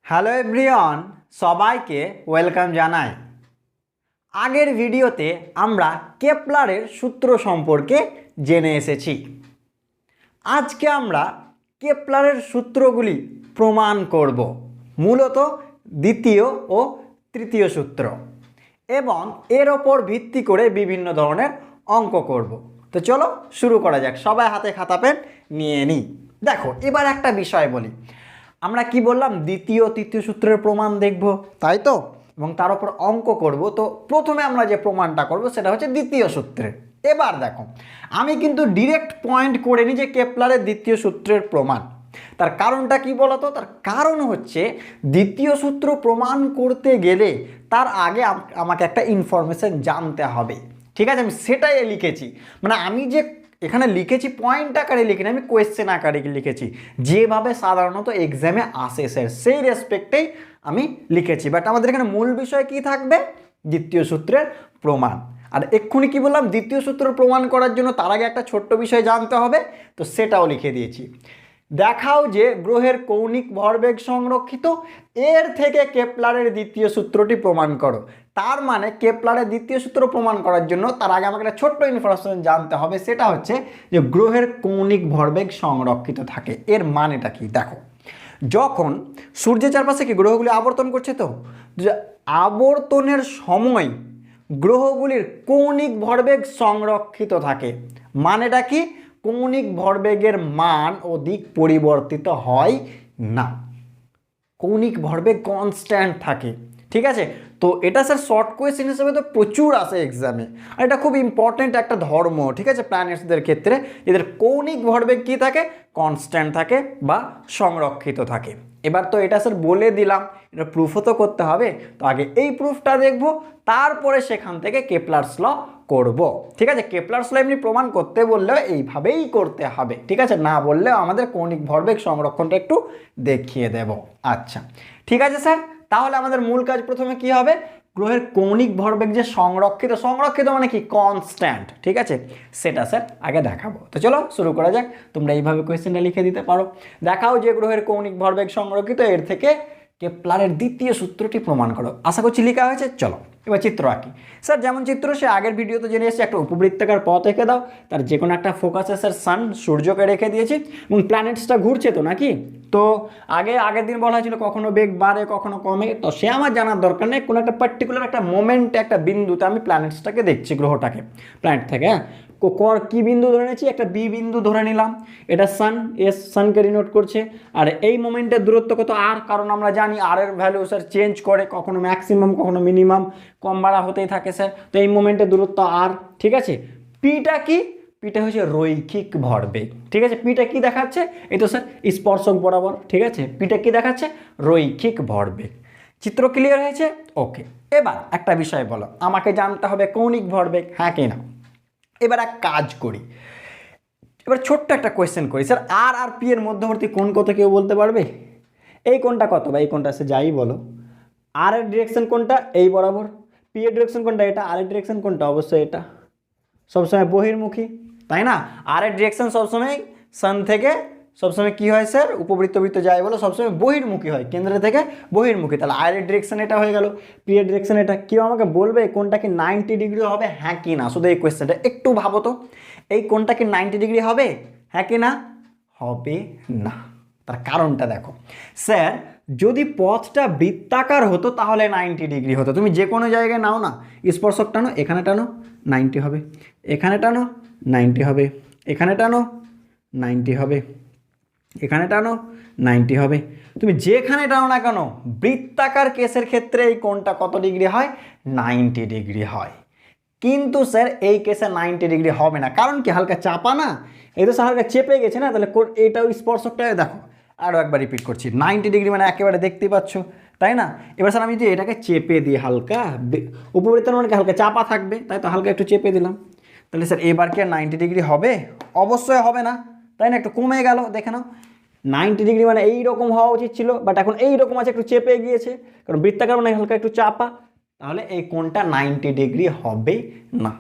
Hello everyone, সবাইকে welcome জানাই। আগের ভিডিওতে আমরা কেপলারের সূত্র সম্পর্কে জেনে এসেছি। আজকে আমরা কেপলারের সূত্রগুলি প্রমাণ করব, মূলত দ্বিতীয় ও তৃতীয় সূত্র, এবং এর ওপর ভিত্তি করে বিভিন্ন ধরনের অঙ্ক করব। তো চলো শুরু করা যাক। সবাই হাতে খাতা পেন নিয়ে নিই। দেখো, এবার একটা বিষয় বলি। আমরা কি বললাম, দ্বিতীয় তৃতীয় সূত্রের প্রমাণ দেখব, তাই তো, এবং তার উপর অঙ্ক করব। তো প্রথমে আমরা যে প্রমাণটা করব সেটা হচ্ছে দ্বিতীয় সূত্রের। এবার দেখো, আমি কিন্তু ডিরেক্ট পয়েন্ট করে নিই যে কেপলারের দ্বিতীয় সূত্রের প্রমাণ। তার কারণটা কি বলতো? তার কারণ হচ্ছে দ্বিতীয় সূত্র প্রমাণ করতে গেলে তার আগে আমাকে একটা ইনফরমেশন জানতে হবে। ঠিক আছে, আমি সেটাই লিখেছি। মানে আমি যে এখানে লিখেছি পয়েন্ট আকারে লিখিনি, আমি কোয়েশ্চেন আকারে লিখেছি, যেভাবে সাধারণত এক্সামে আসে স্যার সেই রেসপেক্টেই আমি লিখেছি। বাট আমাদের এখানে মূল বিষয় কি থাকবে? দ্বিতীয় সূত্রের প্রমাণ। আর এক্ষুনি কি বললাম, দ্বিতীয় সূত্র প্রমাণ করার জন্য তার আগে একটা ছোট্ট বিষয় জানতে হবে, তো সেটাও লিখে দিয়েছি। দেখাও যে গ্রহের কৌণিক ভরবেগ সংরক্ষিত, এর থেকে কেপলারের দ্বিতীয় সূত্রটি প্রমাণ করো। তার মানে কেপলারের দ্বিতীয় সূত্র প্রমাণ করার জন্য তার আগে আমাকে একটা ছোট্ট ইনফরমেশন জানতে হবে, সেটা হচ্ছে যে গ্রহের কৌণিক ভরবেগ সংরক্ষিত থাকে। এর মানেটা কি? দেখো, যখন সূর্যের চারপাশে কি গ্রহগুলি আবর্তন করছে, তো আবর্তনের সময় গ্রহগুলির কৌণিক ভরবেগ সংরক্ষিত থাকে। মানেটা কি? কৌণিক ভরবেগের মান ও দিক পরিবর্তিত হয় না, কৌণিক ভরবেগ কনস্ট্যান্ট থাকে। ঠিক আছে, তো এটা স্যার শর্ট কোয়েশ্চেন হিসেবে তো প্রচুর আসে এক্সামে, আর এটা খুব ইম্পর্টেন্ট একটা ধর্ম। ঠিক আছে, প্ল্যানেটসদের ক্ষেত্রে এদের কৌণিক ভরবেগ কী থাকে? কনস্ট্যান্ট থাকে বা সংরক্ষিত থাকে। এবার তো এটা স্যার বলে দিলাম, এটা প্রুফও তো করতে হবে। তো আগে এই প্রুফটা দেখব, তারপরে সেখান থেকে কেপলারস ল করব। ঠিক আছে, কেপলারস ল এমনি প্রমাণ করতে বললেও এইভাবেই করতে হবে। ঠিক আছে, না বললেও আমাদের কৌণিক ভরবেগ সংরক্ষণটা একটু দেখিয়ে দেব। আচ্ছা ঠিক আছে স্যার, তাহলে আমাদের মূল কাজ প্রথমে কি হবে? গ্রহের কৌণিক ভরবেগ যে সংরক্ষিত, সংরক্ষিত মানে কি? কনস্ট্যান্ট। ঠিক আছে, সেটা স্যার আগে দেখাবো। তো চলো শুরু করা যাক। তোমরা এইভাবে কোয়েশ্চেনটা লিখে দিতে পারো। দেখাও যে গ্রহের কৌণিক ভরবেগ সংরক্ষিত, এর থেকে কেপলারের দ্বিতীয় সূত্রটি প্রমাণ করো। আশা করছি লেখা হয়েছে। চলো এবার চিত্র আঁকি। স্যার যেমন চিত্র সে আগের ভিডিওতে জেনে এসেছে, একটা উপবৃত্তাকার পথ এঁকে দাও, তার যে কোনো একটা ফোকাসে স্যার সান সূর্যকে রেখে দিয়েছি, এবং প্ল্যানেটসটা ঘুরছে তো নাকি। তো আগের দিন বলা হয়েছিল কখনো বেগ বাড়ে কখনো কমে, তো সে আমার জানার দরকার নেই। কোনো একটা পার্টিকুলার একটা মোমেন্টে একটা বিন্দুতে আমি প্ল্যানেটসটাকে দেখছি, গ্রহটাকে প্ল্যানেট থেকে। হ্যাঁ, কি বিন্দু ধরে নিয়েছি? একটা বি বিন্দু ধরে নিলাম। এটা সান, এস সানকে ডিনোট করছে। আর এই মোমেন্টের দূরত্ব কত? আর, কারণ আমরা জানি আর এর ভ্যালু স্যার চেঞ্জ করে, কখনো ম্যাক্সিমাম কখনো মিনিমাম, কম বাড়া হতেই থাকে স্যার। তো এই মোমেন্টের দূরত্ব আর। ঠিক আছে, পিটা কি? পিটা হচ্ছে রৈখিক ভরবেগ। ঠিক আছে, পিটা কি দেখাচ্ছে? এই তো স্যার স্পর্শক বরাবর। ঠিক আছে, পিটা কি দেখাচ্ছে? রৈখিক ভরবেগ। চিত্র ক্লিয়ার হয়েছে? ওকে, এবার একটা বিষয় বলো, আমাকে জানতে হবে কৌণিক ভরবেগ, হ্যাঁ কি না। এবার এক কাজ করি, এবার ছোট্ট একটা কোয়েশ্চেন করি। স্যার আর আর পি এর মধ্যবর্তী কোণ কত কেউ বলতে পারবে? এই কোণটা কত বা এই কোণটা সে যাই বলো। আর এর ডিরেকশন কোনটা? এই বরাবর। পি এর ডিরেকশন কোনটা? এটা। আর এর ডিরেকশন কোনটা? অবশ্যই এটা, সবসময় বহির্মুখী, তাই না। আর এর ডিরেকশন সবসময় সান থেকে সবসময় কি হয় স্যার? উপবৃত্ত যাই বলো, সবসময় বহির্মুখী হয়, কেন্দ্র থেকে বহির্মুখী। তাহলে আর এর ডিরেকশন এটা হয়ে গেল, পি এর ডিরেকশন এটা। কেউ আমাকে বলবে কোনটা কি 90 ডিগ্রি হবে, হ্যাঁ কি না? শুধু এই কোয়েশ্চেনটা একটু ভাবো তো, এই কোনটা কি 90 ডিগ্রি হবে, হ্যাঁ কি না? হবে না। তার কারণটা দেখো স্যার, যদি পথটা বৃত্তাকার হতো তাহলে 90 ডিগ্রি হতো। তুমি যে কোনো জায়গায় নাও না, স্পর্শক টানো, এখানে টানো 90 হবে, এখানে টানো 90 হবে, এখানে টানো 90 হবে, এখানে টানো 90 হবে। তুমি যেখানে টানো না কেন, বৃত্তাকার কেসের ক্ষেত্রে এই কোণটা কত ডিগ্রি হয়? 90 ডিগ্রি হয়। কিন্তু স্যার এই কেসে 90 ডিগ্রি হবে না, কারণ কি? হালকা চাপা না, এই তো হালকা চেপে গেছে না। তাহলে এইটাও স্পর্শকটা দেখো, আরও একবার রিপিট করছি, 90 ডিগ্রি মানে একেবারে দেখতেই পাচ্ছ, তাই না। এবার স্যার আমি যদি এটাকে চেপে দিই হালকা, উপবৃত্তের মানে হালকা চাপা থাকবে, তাই তো হালকা একটু চেপে দিলাম, তাহলে স্যার এবার কি আর 90 ডিগ্রি হবে? অবশ্যই হবে না, তাই না। একটু কমে গেল, দেখে নাও। 90 ডিগ্রি মানে এইরকম হওয়া উচিত ছিল, বাট এখন এইরকম আছে, একটু চেপে গিয়েছে, কারণ বৃত্তাকার মানে হালকা একটু চাপা। তাহলে এই কোণটা 90 ডিগ্রি হবে না।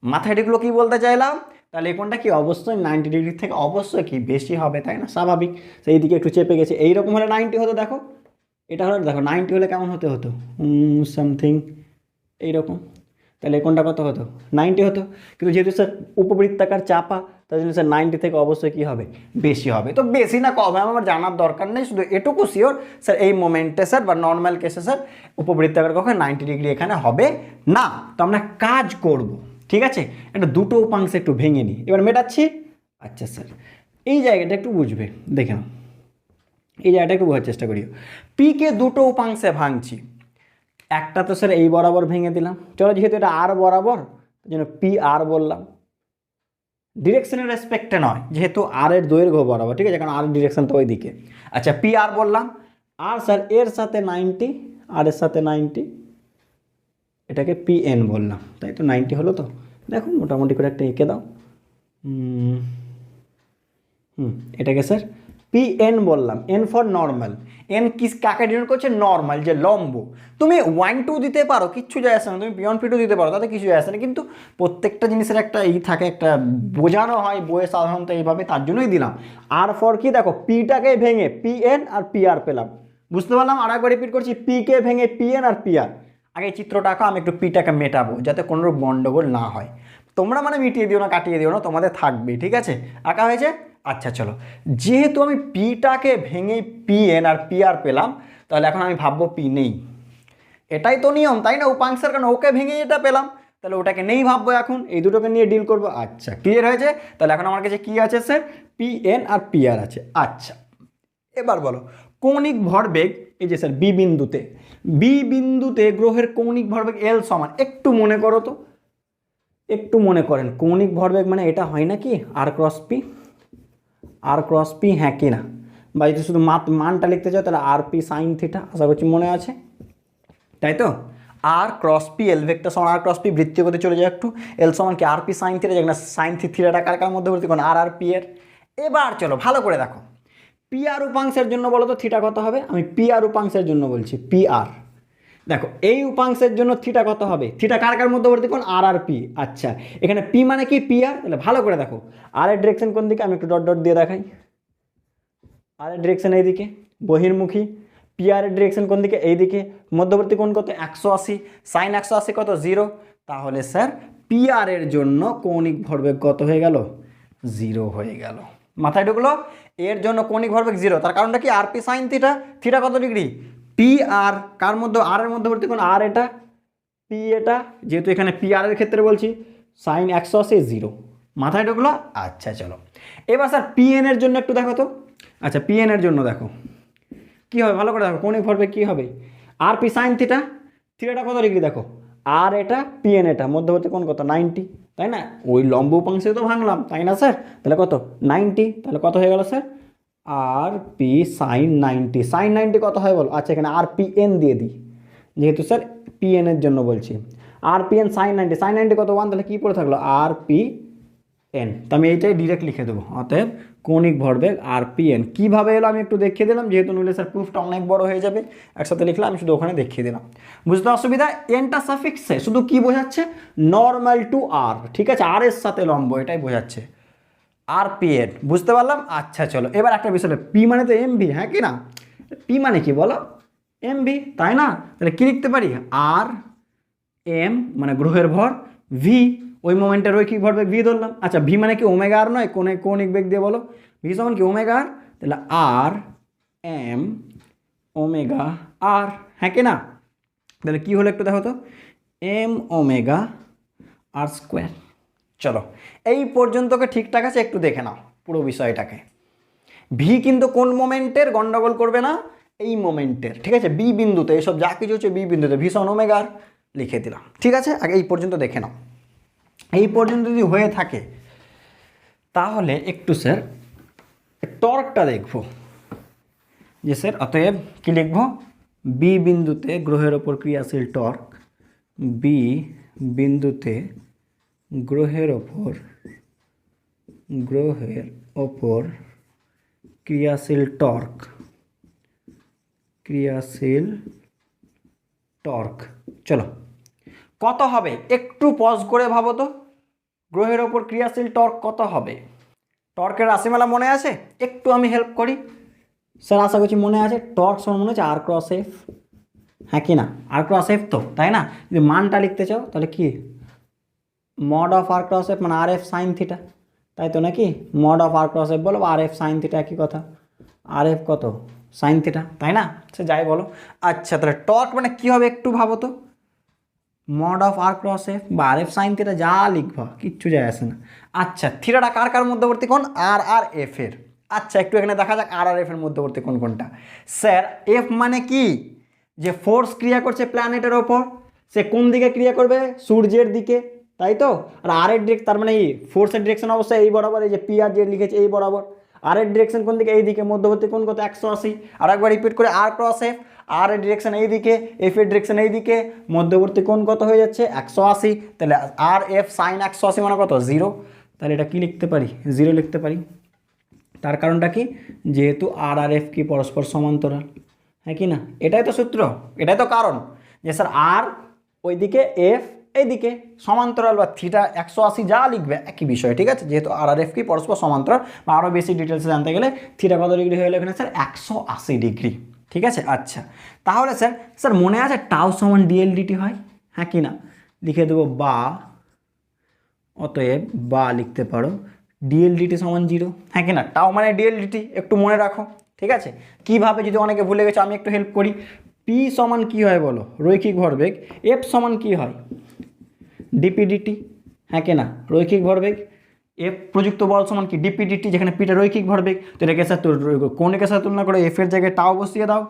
মাথায় ঢুকলো কি বলতে চাইলাম? তাহলে এই কোণটা কি অবশ্যই 90 ডিগ্রি থেকে অবশ্যই কি বেশি হবে, তাই না, স্বাভাবিক। সেই দিকে একটু চেপে গেছে, এইরকম হলে 90 হতো। দেখো এটা হলো দেখো 90 হলে কেমন হতে হতো সামথিং এইরকম, তাহলে কোনটা কত হতো 90 হতো, কিন্তু যেহেতু স্যার উপবৃত্তাকার চাপা তার জন্য স্যার 90 থেকে অবশ্যই কী হবে বেশি হবে। তো বেশি না কম আমার জানার দরকার নেই, শুধু এটুকু শিওর স্যার এই মোমেন্টে স্যার বা নর্মাল কেসে স্যার উপবৃত্তাকার কখন 90 ডিগ্রি এখানে হবে না। তো আমরা কাজ করব, ঠিক আছে, এটা দুটো উপাংশে একটু ভেঙে নিই, এবার মেটাচ্ছি। আচ্ছা স্যার এই জায়গাটা একটু বুঝবে, দেখে নাও এই জায়গাটা একটু বোঝার চেষ্টা করিও। পিকে দুটো উপাংশে ভাঙছি, একটা তো স্যার এই বরাবর ভেঙে দিলাম, চলো যেহেতু এটা আর বরাবর তার জন্য পি আর বললাম, ডিরেকশনের রেসপেক্টে নয়, যেহেতু আর এর দৈর্ঘ্য বরাবর, ঠিক আছে, কারণ আর ডিরেকশন তো ওই দিকে। আচ্ছা পি আর বললাম, আর স্যার এর সাথে 90, আর এর সাথে 90, এটাকে পি এন বললাম, তাই তো 90 হলো। তো দেখো মোটামুটি করে একটা এঁকে দাও, এটাকে স্যার পি এন বললাম, এন ফর নর্মাল। এন কি কাকে ডিনোট করছে, নর্মাল যে লম্ব। তুমি 1-2 দিতে পারো, কিচ্ছু যায় আসে না, তুমি P1 P2 দিতে পারো, তাতে কিছু যায় আসে না, কিন্তু প্রত্যেকটা জিনিসের একটা থাকে, একটা বোঝানো হয় বইয়ে সাধারণত এইভাবে, তার জন্যই দিলাম। আর ফর কি দেখো পিটাকে ভেঙে পি এন আর পি আর পেলাম, বুঝতে পারলাম। আর একবার রিপিট করছি, পিকে ভেঙে পি এন আর পি আর। আগে চিত্রটা আঁকা, আমি একটু পিটাকে মেটাবো যাতে কোনো গন্ডগোল না হয়। তোমরা মানে মিটিয়ে দিও না, কাটিয়ে দিও না, তোমাদের থাকবেই, ঠিক আছে। আঁকা হয়েছে। আচ্ছা চলো, যেহেতু আমি পিটাকে ভেঙে পি এন আর পি আর পেলাম, তাহলে এখন আমি ভাববো পি নেই, এটাই তো নিয়ম তাই না উপাংশের, কারণ ওকে ভেঙে এটা পেলাম, তাহলে ওটাকে নেই ভাববো, এখন এই দুটোকে নিয়ে ডিল করবো। আচ্ছা ক্লিয়ার হয়েছে, তাহলে এখন আমার কাছে কী আছে স্যার, পি এন আর পি আর আছে। আচ্ছা এবার বলো কৌণিক ভরবেগ, এই যে স্যার বি বিন্দুতে গ্রহের কৌণিক ভরবেগ এল সমান, একটু মনে করো তো, একটু মনে করেন কৌণিক ভরবেগ মানে এটা হয় নাকি আর ক্রস পি, হ্যাঁ কি না, বা যদি শুধু মানটা লিখতে চাও তাহলে আর পি সাইন থিটা, আশা করছি মনে আছে, তাই তো। আর ক্রস পি এল ভেক্টর সমান আর ক্রস পি, বৃত্তীয় গতি চলে যায় একটু, এল সমান কি আর পি সাইন থিটা, যেখানে সাইন থিটাটা কার মধ্যবর্তী কোণ, আর পি এর। এবার চলো ভালো করে দেখো, পি আর উপাংশের জন্য বলো তো থিটা কত হবে, আমি পি আর উপাংশের জন্য বলছি, পি আর। দেখো এই উপাংশের জন্য থিটা কত হবে, থিটা কার মধ্যবর্তী কোণ, আর পি। আচ্ছা এখানে পি মানে কি পি আর, তাহলে ভালো করে দেখো আর এর ডিরেকশন কোন দিকে, আমি একটু ডট ডট দিয়ে দেখাই, আর এর ডিরেকশন এইদিকে বহির্মুখী, পি আর এর ডিরেকশন কোন দিকে, এইদিকে, মধ্যবর্তী কোণ কত 180, সাইন 180 কত 0, তাহলে স্যার পি আর এর জন্য কৌণিক ভরবেগ কত হয়ে গেল, 0 হয়ে গেল। মাথায় ঢুকলো, এর জন্য কৌণিক ভরবেগ 0, তার কারণটা কি আর পি সাইন থিটা, থিটা কত ডিগ্রি, পি আর কার মধ্যে, আর এর মধ্যবর্তী কোণ আর এটা, পি এটা, যেহেতু এখানে পি আর এর ক্ষেত্রে বলছি সাইন 180 0, মাথায় ঢুকলো। আচ্ছা চলো এবার স্যার পি এন এর জন্য একটু দেখো তো। আচ্ছা পি এন এর জন্য দেখো কী হবে, ভালো করে দেখো কৌণিক ভরবেগ কী হবে, আর পি সাইন থিটা, থিটাটা কত ডিগ্রি দেখো, আর এটা পি এন এটা, মধ্যবর্তী কোণ কত 90, তাই না, ওই লম্ব উপাংশে তো ভাঙলাম তাই না স্যার, তাহলে কত 90, তাহলে কত হয়ে গেল স্যার আর পি সাইন 90, সাইন 90 কত হয় বলো। আচ্ছা এখানে আর পি এন দিয়ে দিই, যেহেতু স্যার পি এন এর জন্য বলছি, আর পি এন সাইন 90, সাইন 90 কত 1, তাহলে কী পড়ে থাকলো আর পি এন, তো আমি এইটাই ডিরেক্ট লিখে দেবো, অতএব কৌণিক ভরবেগ আর পি এন। কীভাবে এলো আমি একটু দেখিয়ে দিলাম, যেহেতু নইলে স্যার প্রুফটা অনেক বড় হয়ে যাবে, একসাথে লিখলাম, আমি শুধু ওখানে দেখিয়ে দিলাম, বুঝতে অসুবিধা। এনটা সাফিক্সে শুধু কি বোঝাচ্ছে, নর্মাল টু আর, ঠিক আছে, আর এর সাথে লম্ব, এটাই বোঝাচ্ছে আর পি এন, বুঝতে পারলাম। আচ্ছা চলো এবার একটা বিষয়, পি মানে তো এম ভি, হ্যাঁ কি না, পি মানে কি বলো এম ভি, তাই না, তাহলে কী লিখতে পারি, আর এম মানে গ্রহের ভর, ভি ওই মোমেন্টের রৈখিক ভরবেগ ভি ধরলাম। আচ্ছা ভি মানে কি ওমেগা আর নয়, কৌণিক বেগ দিয়ে বলো, ভি সমান কি ওমেগা আর, তাহলে আর এম ওমেগা আর, হ্যাঁ কি না, তাহলে কী হলো একটু দেখো তো, এম ওমেগা আর স্কোয়ার। চলো এই পর্যন্তকে ঠিকঠাক আছে, একটু দেখে নাও পুরো বিষয়টাকে। ভি কিন্তু কোন মোমেন্টের, গন্ডগোল করবে না, এই মোমেন্টের, ঠিক আছে, বি বিন্দুতে, এসব যা কিছু হচ্ছে বি বিন্দুতে, ভি সমান ওমেগা আর লিখে দিলাম, ঠিক আছে। আগে এই পর্যন্ত দেখে নাও, এই পর্যন্ত যদি হয়ে থাকে তাহলে একটু স্যার টর্কটা দেখব, যে স্যার অতএব কী লিখব, বি বিন্দুতে গ্রহের ওপর ক্রিয়াশীল টর্ক, বি বিন্দুতে গ্রহের ওপর ক্রিয়াশীল টর্ক, চলো কত হবে একটু পজ করে ভাবো তো, গ্রহের ওপর ক্রিয়াশীল টর্ক কত হবে, টর্কের রাশিমালা মনে আছে, একটু আমি হেল্প করি, স্যার আশা করছি মনে আছে, টর্ক সমান মনে হচ্ছে আর ক্রস এফ, হ্যাঁ কি না, আর ক্রস এফ তো, তাই না? যদি মানটা লিখতে চাও তাহলে কি mod of R cross F মানে আর এফ সাইন থিটা, তাই তো নাকি? Mod of R cross F বলো, আর এফ সাইন থিটা একই কথা, আর এফ কত সাইন থিটা, তাই না? সে যাই বলো। আচ্ছা তাহলে টর্ক মানে কী হবে একটু ভাবো তো, mod of R cross F বা আর এফ সাইন থিটা যা লিখবা কিচ্ছু যায় আসে না। আচ্ছা থিটাটা কার কার মধ্যবর্তী কোণ? আর আর এফ এর। আচ্ছা একটু এখানে দেখা যাক আর আর এফ এর মধ্যবর্তী কোণ কোনটা। স্যার এফ মানে কি, যে ফোর্স ক্রিয়া করছে প্ল্যানেটের ওপর, সে কোন দিকে ক্রিয়া করবে? সূর্যের দিকে, তাই তো? আর আর এর ডিরেকশন, তার মানে এই ফোর্সের ডিরেকশন অবশ্যই এই বরাবর, এই যে পি আর জেড লিখেছে এই বরাবর। আর এর ডিরেকশন কোন দিকে? এই দিকে, মধ্যবর্তী কোণ কত? 180। আর একবার রিপিট করে, আর ক্রস এফ, আর এর ডিরেকশন এই দিকে, এফ এর ডিরেকশন এই দিকে, মধ্যবর্তী কোণ কত হয়ে যাচ্ছে? 180। তাহলে আর এফ সাইন 180 মানে কত? 0। তাহলে এটা কি লিখতে পারি? 0 লিখতে পারি। তার কারণটা কি? যেহেতু আর আর এফ কি পরস্পর সমান্তরাল, হ্যাঁ কি না? এটাই তো সূত্র, এটাই তো কারণ যে স্যার আর ওইদিকে, এফ এইদিকে, সমান্তরাল বা থিটা 180 যা লিখবে একই বিষয়, ঠিক আছে? যেহেতু আর আর এফ কি পরস্পর সমান্তরাল, বা আরও বেশি ডিটেলসে জানতে গেলে থিটা কত ডিগ্রি হয়ে গেলে এখানে স্যার 180 ডিগ্রি, ঠিক আছে? আচ্ছা তাহলে স্যার, স্যার মনে আছে টাউ সমান ডিএল ডিটি হয়, হ্যাঁ কি না? লিখে দেবো বা, অতএব বা লিখতে পারো ডিএল ডিটি সমান 0, হ্যাঁ কি না? টাও মানে ডিএল ডিটি, একটু মনে রাখো, ঠিক আছে? কীভাবে যদি অনেকে ভুলে গেছো আমি একটু হেল্প করি। পি সমান কী হয় বলো? রৈখিক ভরবেগ। এফ সমান কী হয়? ডিপি ডিটি, হ্যাঁ কি না? রৈখিক ভরবেগ। এফ প্রযুক্ত বল সমান কি? ডিপি ডিটি, যেখানে পিটা রৈখিক ভরবেগ। তো এটাকে স্যার কৌণিকের সাথে তুলনা করে এফ এর জায়গায় টাও বসিয়ে দাও,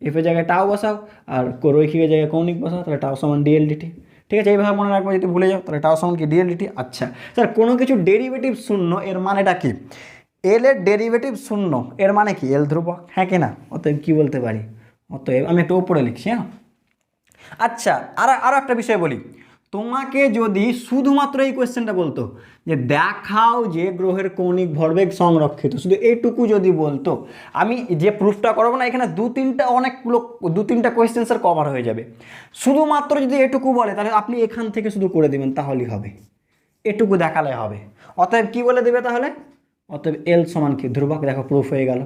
এফ এর জায়গায় টাও বসাও, আর রৈখিকের জায়গায় কৌণিক বসাও, তাহলে টাও সমান ডিএল ডিটি, ঠিক আছে? এইভাবে মনে রাখবো, যদি ভুলে যাও তাহলে টাও সমান কি? DL DT. আচ্ছা স্যার কোনো কিছু ডেরিভেটিভ শূন্য এর মানেটা কি? এল এর ডেরিভেটিভ শূন্য এর মানে কি? এল ধ্রুবক, হ্যাঁ কি না? অতএব কী বলতে পারি? অতএব আমি একটু উপরে লিখছি, হ্যাঁ। আচ্ছা আরও একটা বিষয় বলি, তোমাকে যদি শুধুমাত্র এই কোয়েশ্চেনটা বলতো যে দেখাও যে গ্রহের কৌণিক ভরবেগ সংরক্ষিত, শুধু এইটুকু যদি বলতো, আমি যে প্রুফটা করবো না এখানে দু তিনটা কোয়েশ্চেন স্যার কভার হয়ে যাবে। শুধুমাত্র যদি এটুকু বলে তাহলে আপনি এখান থেকে শুধু করে দেবেন, তাহলেই হবে, এটুকু দেখালে হবে। অতএব কি বলে দেবে তাহলে? অতএব এল সমান কি? ধ্রুবক। দেখো প্রুফ হয়ে গেল।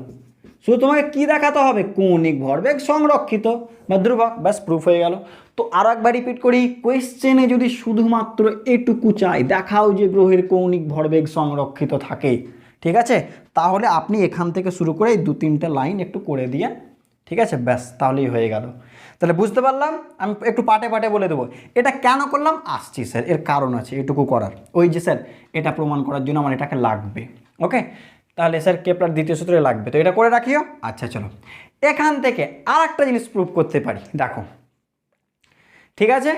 শুধু তোমাকে কি দেখাতে হবে? কৌণিক ভরবেগ সংরক্ষিত বা ধ্রুবক, ব্যাস প্রুফ হয়ে গেল। তো আরও একবার রিপিট করি, কোয়েশ্চেনে যদি শুধুমাত্র এটুকু চাই, দেখাও যে গ্রহের কৌণিক ভরবেগ সংরক্ষিত থাকে, ঠিক আছে? তাহলে আপনি এখান থেকে শুরু করে এই 2-3টা লাইন একটু করে দিয়ে, ঠিক আছে, ব্যাস তাহলেই হয়ে গেল। তাহলে বুঝতে পারলাম, আমি একটু পাটে পাটে বলে দেবো এটা কেন করলাম, আসছি স্যার, এর কারণ আছে এটুকু করার। ওই যে স্যার এটা প্রমাণ করার জন্য আমার এটাকে লাগবে, ওকে? তাহলে স্যার কেপলার দ্বিতীয় সূত্রে লাগবে, তো এটা করে রাখিও। আচ্ছা চলো এখান থেকে আর একটা জিনিস প্রুভ করতে পারি, দেখো, ঠিক আছে?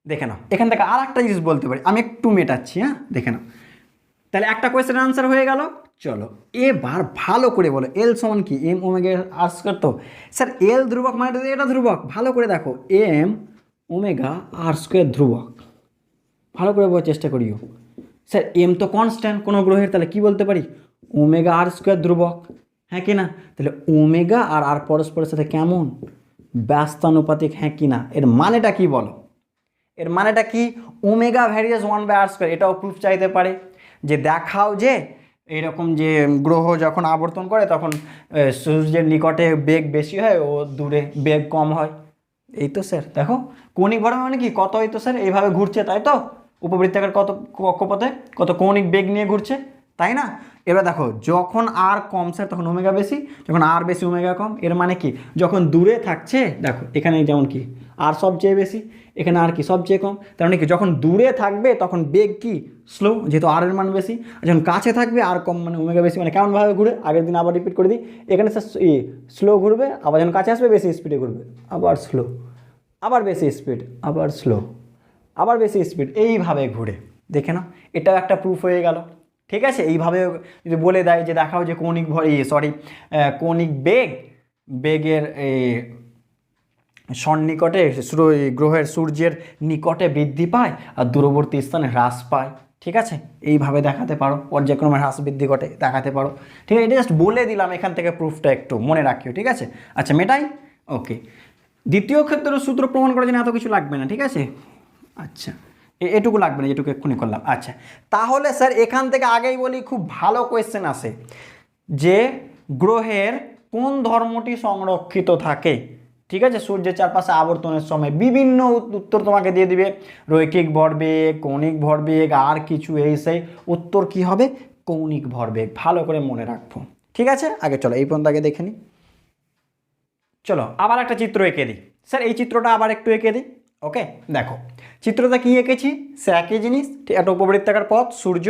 দেখে নাও, এখান থেকে আর একটা জিনিস বলতে পারি, আমি একটু মেটাচ্ছি, হ্যাঁ, দেখে নাও। তাহলে একটা কোয়েশ্চেনের আনসার হয়ে গেল। চলো এবার ভালো করে বলো, এল সমান কি? এম ওমেগা আর স্কয়ার। তো স্যার এল ধ্রুবক মানে এটা ধ্রুবক, ভালো করে দেখো, এম ওমেগা আর স্কোয়ার ধ্রুবক, ভালো করে বোঝার চেষ্টা করিও। স্যার এম তো কনস্ট্যান্ট কোনো গ্রহের, তাহলে কি বলতে পারি? ওমেগা আর স্কোয়ার ধ্রুবক, হ্যাঁ কি না? তাহলে ওমেগা আর আর পরস্পরের সাথে কেমন? ব্যস্তানুপাতিক, হ্যাঁ কি না? এর মানেটা কি বলো? এর মানেটা কি? Omega various 1/r²। এটাও প্রুফ চাইতে পারে যে দেখাও যে এইরকম যে গ্রহ যখন আবর্তন করে তখন সূর্যের নিকটে বেগ বেশি হয় ও দূরে বেগ কম হয়। এই তো স্যার দেখো, কৌণিক ভরবেগ মানে কি? কত এই তো স্যার এইভাবে ঘুরছে, তাই তো? উপবৃত্তাকার কত কক্ষপথে কত কৌণিক বেগ নিয়ে ঘুরছে, তাই না? এবার দেখো যখন আর কম স্যার তখন ওমেগা বেশি, যখন আর বেশি ওমেগা কম। এর মানে কি? যখন দূরে থাকছে, দেখো এখানে যেমন কি আর সবচেয়ে বেশি, এখানে আর কি সবচেয়ে কম। তার মানে কি যখন দূরে থাকবে তখন বেগ কি? স্লো, যেহেতু আর এর মান বেশি। আর যখন কাছে থাকবে আর কম, মানে ওমেগা বেশি। মানে কেমনভাবে ঘুরে, আগের দিন আবার রিপিট করে দিই, এখানে স্যার স্লো ঘুরবে, আবার যখন কাছে আসবে বেশি স্পিডে ঘুরবে, আবার স্লো, আবার বেশি স্পিড, আবার স্লো, আবার বেশি স্পিড, এইভাবে ঘুরে। দেখে নাও, এটাও একটা প্রুফ হয়ে গেল, ঠিক আছে? এইভাবে যদি বলে দেয় যে দেখাও যে কৌণিক কৌণিক বেগের সন্নিকটে গ্রহের সূর্যের নিকটে বৃদ্ধি পায় আর দূরবর্তী স্থানে হ্রাস পায়, ঠিক আছে? এইভাবে দেখাতে পারো, পর্যায়ক্রমে হ্রাস বৃদ্ধি ঘটে দেখাতে পারো, ঠিক আছে? এটা জাস্ট বলে দিলাম, এখান থেকে প্রুফটা একটু মনে রাখিও, ঠিক আছে? আচ্ছা মেটাই, ওকে। দ্বিতীয় ক্ষেত্রে সূত্র প্রমাণ করার জন্য এত কিছু লাগবে না, ঠিক আছে? আচ্ছা এটুকু লাগবে না, যেটুকু এক্ষুনি করলাম। আচ্ছা তাহলে স্যার এখান থেকে আগেই বলি, খুব ভালো কোয়েশ্চেন আসে যে গ্রহের কোন ধর্মটি সংরক্ষিত থাকে? ঠিক আছে, সূর্যের চারপাশে আবর্তনের সময় বিভিন্ন উত্তর তোমাকে দিয়ে দিবে, রৈখিক ভরবেগ, কৌণিক ভরবেগ, আর কিছু এই সেই। উত্তর কি হবে? কৌণিক ভরবেগ। ভালো করে মনে রাখবো। ঠিক আছে, আগে চলো এই পর্যন্ত আগে দেখে নিই। চলো আবার একটা চিত্র এঁকে দিই। স্যার এই চিত্রটা আবার একটু এঁকে দিই। ওকে, দেখো চিত্রটা কি এঁকেছি, সে একই জিনিস, ঠিক একটা উপবৃত্তাকার পথ, সূর্য।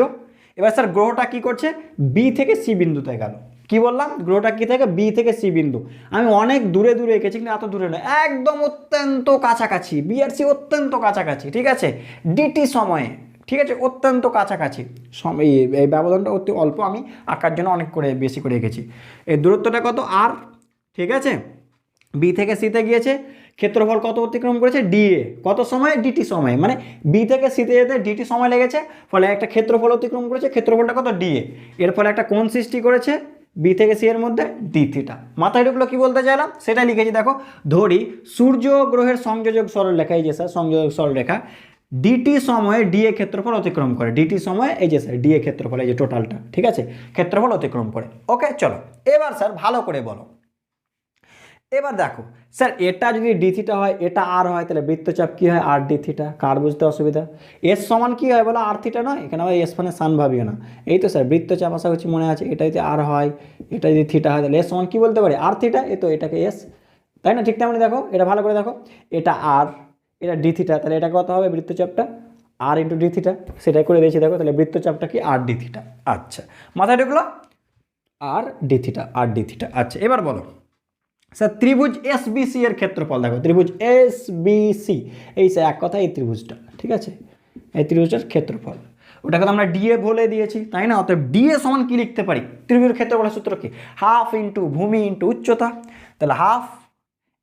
এবার স্যার গ্রহটা কি করছে? বি থেকে সি বিন্দুতে গেল। কি বললাম? গ্রহটা কি থেকে? বি থেকে সি বিন্দু। আমি অনেক দূরে দূরে এঁকেছি, কিন্তু এত দূরে নয়, একদম অত্যন্ত কাছাকাছি। বি আর সি অত্যন্ত কাছাকাছি। ঠিক আছে, ডিটি সময়ে, ঠিক আছে, অত্যন্ত কাছাকাছি। এই ব্যবধানটা অতি অল্প, আমি আঁকার জন্য অনেক করে বেশি করে এঁকেছি। এই দূরত্বটা কত? আর। ঠিক আছে, বি থেকে সিতে গিয়েছে, ক্ষেত্রফল কত অতিক্রম করেছে? ডিএ। কত সময়? ডিটি সময়। মানে বি থেকে সিতে যেতে ডিটি সময় লেগেছে, ফলে একটা ক্ষেত্রফল অতিক্রম করেছে, ক্ষেত্রফলটা কত? ডিএ। এর ফলে একটা কোণ সৃষ্টি করেছে বি থেকে সি এর মধ্যে, ডি থিটা। মাথায় ঢুকলো কি বলতে চাইলাম? সেটা লিখেছি। দেখো ধরি সূর্য গ্রহের সংযোজক সরলরেখা, এই যে স্যার সংযোজক সরলরেখা, ডিটি সময়ে ডিএ ক্ষেত্রফল অতিক্রম করে। ডিটি সময়ে এই যে স্যার ডিএ ক্ষেত্রফল, এই যে টোটালটা, ঠিক আছে, ক্ষেত্রফল অতিক্রম করে। ওকে চলো এবার স্যার ভালো করে বলো। এবার দেখো স্যার, এটা যদি ডি থিটা হয়, এটা আর হয়, তাহলে বৃত্তচাপ কি হয়? আর ডি থিটা। কার বুঝতে অসুবিধা? এস সমান কি হয় বলো? আর থিটা নয়? এখানে আবার এস মানে সান ভাবিও না। এই তো স্যার বৃত্তচাপ, আশা করছি মনে আছে। এটা যদি আর হয়, এটা যদি থিটা হয়, তাহলে এস সমান কি বলতে পারি? আর থিটা। এ তো এটাকে এস, তাই না? ঠিক তেমনি দেখো, এটা ভালো করে দেখো, এটা আর, এটা ডি থিটা, তাহলে এটা কত হবে? বৃত্তচাপটা আর ইন্টু ডি থিটা। সেটাই করে দিয়েছি দেখো, তাহলে বৃত্তচাপটা কি? আর ডি থিটা। আচ্ছা, মাথায় ঢুকলো? আর ডি থিটা, আর ডি থিটা। আচ্ছা এবার বলো স্যার, ত্রিভুজ এসবিসি এর ক্ষেত্রফল দেখো, ত্রিভুজ এসবিসি, এই স্যার এক কথা এই ত্রিভুজটা, ঠিক আছে, এই ত্রিভুজটার ক্ষেত্রফল, ওটাকে তো আমরা ডিএ বলে দিয়েছি, তাই না? অতএব ডিএ সমান কি লিখতে পারি? ত্রিভুজের ক্ষেত্রফলের সূত্র কি? হাফ ইন্টু ভূমি ইন্টু উচ্চতা। তাহলে হাফ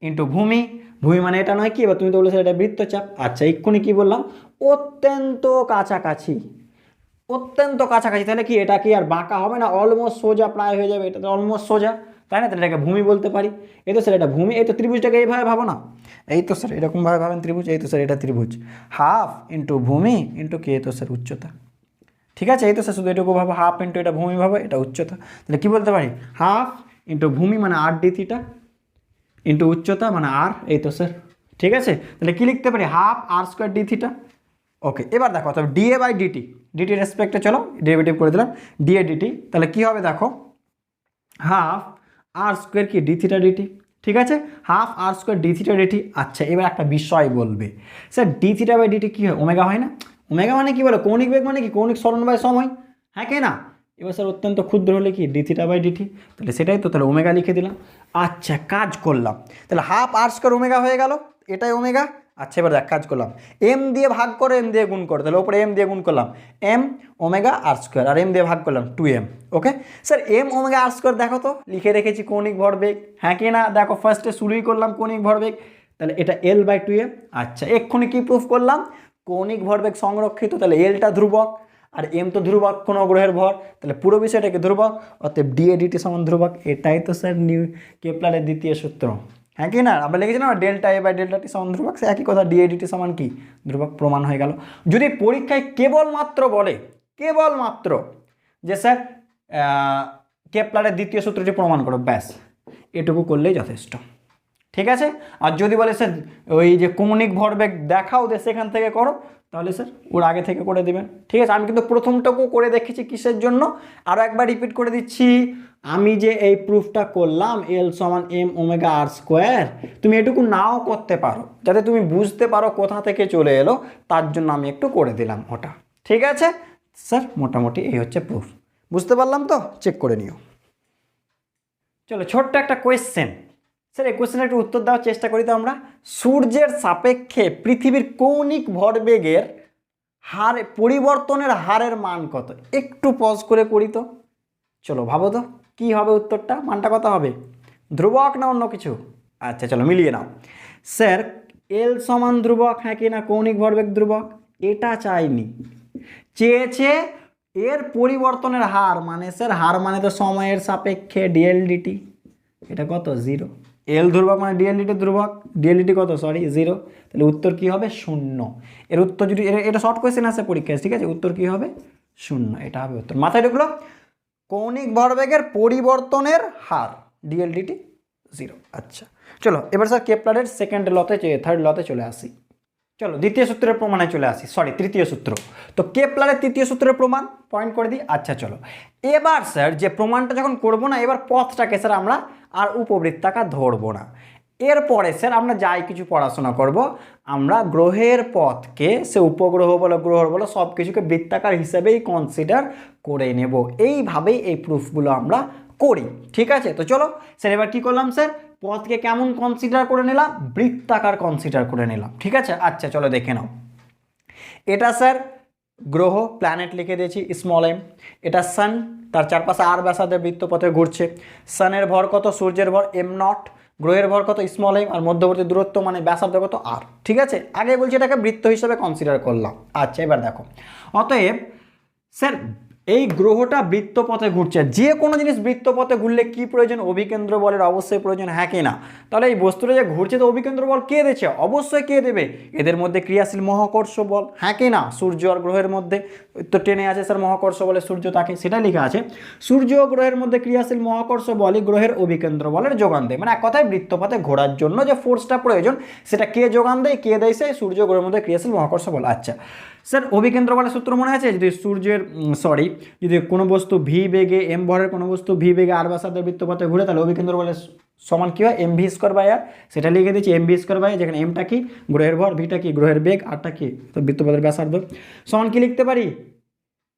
ইন্টু ভূমি, ভূমি মানে এটা নয় কি? এবার তুমি তো বলেছো এটা বৃত্তচাপ। আচ্ছা এক্ষুনি কি বললাম? অত্যন্ত কাছাকাছি, অত্যন্ত কাছাকাছি। তাহলে কি এটা কি আর বাঁকা হবে না? অলমোস্ট সোজা প্রায় হয়ে যাবে, এটা তো অলমোস্ট সোজা, তাই না? তাহলে এটাকে ভূমি বলতে পারি। এই তো স্যার এটা ভূমি। এই তো ত্রিভুজটাকে এইভাবে ভাবো না, এই তো স্যার এরকমভাবে ভাবেন ত্রিভুজ। এই তো স্যার এটা ত্রিভুজ, হাফ ইন্টু ভূমি ইন্টু কে? তো স্যার উচ্চতা। ঠিক আছে, এই তো স্যার শুধু এটুকু ভাবো, হাফ ইন্টু এটা ভূমি ভাবো, এটা উচ্চতা। তাহলে কি বলতে পারি? হাফ ইন্টু ভূমি মানে আর ডি থিটা ইন্টু উচ্চতা মানে আর। এই তো স্যার, ঠিক আছে, তাহলে কি লিখতে পারি? Half r square d theta. ওকে এবার দেখো, তবে ডিএ বাই ডিটি, ডিটি রেসপেক্টে চলো ডেরিভেটিভ করে দিলাম, ডিএ ডিটি। তাহলে কি হবে দেখো, হাফ আর স্কোয়ার কি? D theta d t. ঠিক আছে, half r square d theta d t. আচ্ছা এবার একটা বিষয় বলবে, sir d theta by d t কী হয়? ওমেগা হয় না? ওমেগা মানে কি বলো? কৌণিক বেগ মানে কি? কৌণিক সরণ বাই সময়, হ্যাঁ কে না? এবার স্যার অত্যন্ত ক্ষুদ্র হলে কি? D theta by DT. তাহলে সেটাই তো, তাহলে ওমেগা লিখে দিলাম। আচ্ছা কাজ করলাম, তাহলে হাফ আর স্কোয়ার ওমেগা হয়ে গেল, এটাই ওমেগা। আচ্ছা এবার দেখ, কাজ করলাম, এম দিয়ে ভাগ করো, এম দিয়ে গুণ করো, তাহলে ওপরে এম দিয়ে গুণ করলাম, এম ওমেগা আর স্কোয়ার, আর এম দিয়ে ভাগ করলাম 2m। Okay sir, m omega r square দেখো তো লিখে রেখেছি কৌণিক ভরবেগ, হ্যাঁ কি না? দেখো ফার্স্টে শুরুই করলাম কৌণিক ভরবেগ, তাহলে এটা L বাই 2m। আচ্ছা এক্ষুনি কি প্রুফ করলাম? কৌণিক ভরবেগ সংরক্ষিত, তাহলে এলটা ধ্রুবক আর এম তো ধ্রুবক কোনো গ্রহের ভর, তাহলে পুরো বিষয়টাকে ধ্রুবক, অতএব ডিএ ডিটি সমান ধ্রুবক। এটাই তো স্যার কেপলারের দ্বিতীয় সূত্র, হ্যাঁ কি না? আমরা লিখেছি না ডেল্টা এ বাই ডেল্টা টি সমান ধ্রুবক, সে একই কথা, ডিএ ডিটি সমান কি? ধ্রুবক। প্রমাণ হয়ে গেল। যদি পরীক্ষায় কেবলমাত্র বলে, কেবলমাত্র যে স্যার কেপলারের দ্বিতীয় সূত্রটি প্রমাণ করো, ব্যাস এটুকু করলেই যথেষ্ট। ঠিক আছে, আর যদি বলে স্যার ওই যে কৌণিক ভরবেগ দেখাও দে, সেখান থেকে করো, তাহলে স্যার ওর আগে থেকে করে দেবেন। ঠিক আছে, আমি কিন্তু প্রথমটাকেও করে দেখেছি, কিসের জন্য? আরও একবার রিপিট করে দিচ্ছি, আমি যে এই প্রুফটা করলাম এল সমান এম ওমেগা আর স্কোয়ার, তুমি এটুকু নাও করতে পারো, যাতে তুমি বুঝতে পারো কোথা থেকে চলে এলো, তার জন্য আমি একটু করে দিলাম ওটা। ঠিক আছে স্যার, মোটামুটি এই হচ্ছে প্রুফ। বুঝতে পারলাম তো? চেক করে নিও। চলো ছোট্ট একটা কোয়েশ্চেন, স্যার এই কোয়েশ্চেনের একটু উত্তর দেওয়ার চেষ্টা করি তো আমরা। সূর্যের সাপেক্ষে পৃথিবীর কৌণিক ভরবেগের হার পরিবর্তনের হারের মান কত? একটু পজ করে করি তো, চলো ভাবো তো কি হবে উত্তরটা, মানটা কত হবে? ধ্রুবক না অন্য কিছু? আচ্ছা চলো মিলিয়ে নাও। স্যার এল সমান ধ্রুবক, হ্যাঁ কি না? কৌণিক ভরবেগ ধ্রুবক, এটা চাইনি, চেয়েছে এর পরিবর্তনের হার, মানে স্যার হার মানে তো সময়ের সাপেক্ষে ডিএল ডিটি, এটা কত? 0। এল ধ্রুবক মানে ডিএল ডিটি ধ্রুবক, ডিএল ডিটি কত? সরি 0। তাহলে উত্তর কি হবে? 0। এর উত্তর যদি এটা শর্ট কোয়েশ্চেন আছে পরীক্ষায়, ঠিক আছে, উত্তর কি হবে? 0, এটা হবে উত্তর। মাথায় ঢুকলো? কৌণিক ভরবেগের পরিবর্তনের হার, ডিএলডিটি 0। আচ্ছা চলো এবার স্যার কেপলারের থার্ড লতে চলে আসি। চলো দ্বিতীয় সূত্রের প্রমাণে চলে আসি, তৃতীয় সূত্র। তো কেপলারের তৃতীয় সূত্রের প্রমাণ পয়েন্ট করে দিই। আচ্ছা চলো এবার স্যার যে প্রমাণটা যখন করব না, এবার পথটাকে স্যার আমরা আর উপবৃত্তাকার ধরবো না। এরপরে স্যার আমরা যাই কিছু পড়াশোনা করব, আমরা গ্রহের পথকে সে উপগ্রহ বলো গ্রহ বলো সব কিছুকে বৃত্তাকার হিসেবেই কনসিডার করে নেব। এইভাবেই এই প্রুফগুলো আমরা করি, ঠিক আছে? তো চলো স্যার এবার কি করলাম স্যার, পথকে কেমন কনসিডার করে নিলাম, বৃত্তাকার কনসিডার করে নিলাম, ঠিক আছে? আচ্ছা চলো দেখে নাও। এটা স্যার গ্রহ, প্ল্যানেট লিখে দিয়েছি স্মল এম। এটা সান, তার চারপাশে আর ব্যাসার্ধে বৃত্তপথে ঘুরছে। সানের ভর কত, সূর্যের ভর m0, গ্রহের ভর কত স্মল এম, আর মধ্যবর্তী দূরত্ব মানে ব্যাসার্ধ কত আর, ঠিক আছে? আগে বলছি এটাকে বৃত্ত হিসেবে কনসিডার করলাম। আচ্ছা এবার দেখো, অতএব স্যার এই গ্রহটা বৃত্তপথে ঘুরছে, যে কোনো জিনিস বৃত্তপথে ঘুরলে কি প্রয়োজন, অভিকেন্দ্র বলের অবশ্যই প্রয়োজন, হ্যাঁ কি না? তাহলে এই বস্তুটা যে ঘুরছে তো অভিকেন্দ্র বল কে দিচ্ছে, অবশ্যই কে দেবে, এদের মধ্যে ক্রিয়াশীল মহাকর্ষ বল, হ্যাঁ কি না? সূর্য আর গ্রহের মধ্যে তো টেনে আছে স্যার মহাকর্ষ বলে সূর্য তাকে, সেটা লেখা আছে। সূর্য ও গ্রহের মধ্যে ক্রিয়াশীল মহাকর্ষ বলই গ্রহের অভিকেন্দ্র বলের যোগান দেয়। মানে এক কথায় বৃত্তপথে ঘোরার জন্য যে ফোর্সটা প্রয়োজন সেটা কে যোগান দেয়, কে দেয়, সে সূর্য গ্রহের মধ্যে ক্রিয়াশীল মহাকর্ষ বল। আচ্ছা স্যার অভিকেন্দ্র বলের সূত্র মনে আছে, যদি কোনো বস্তু ভি বেগে এম ভরের কোনো বস্তু ভি বেগে আর ব্যাসার্ধের বৃত্তপথে ঘুরে, তাহলে অভিকেন্দ্র বলের সমান কী হয়, এম ভি স্কোয়ার বাই আর। সেটা লিখে দিচ্ছি এম ভি স্কোয়ার বাই, যেখানে এমটা কি গ্রহের ভর, ভিটা কি গ্রহের বেগ, আরটা কি তো বৃত্তপথের ব্যাসার্ধ। সমান কি লিখতে পারি,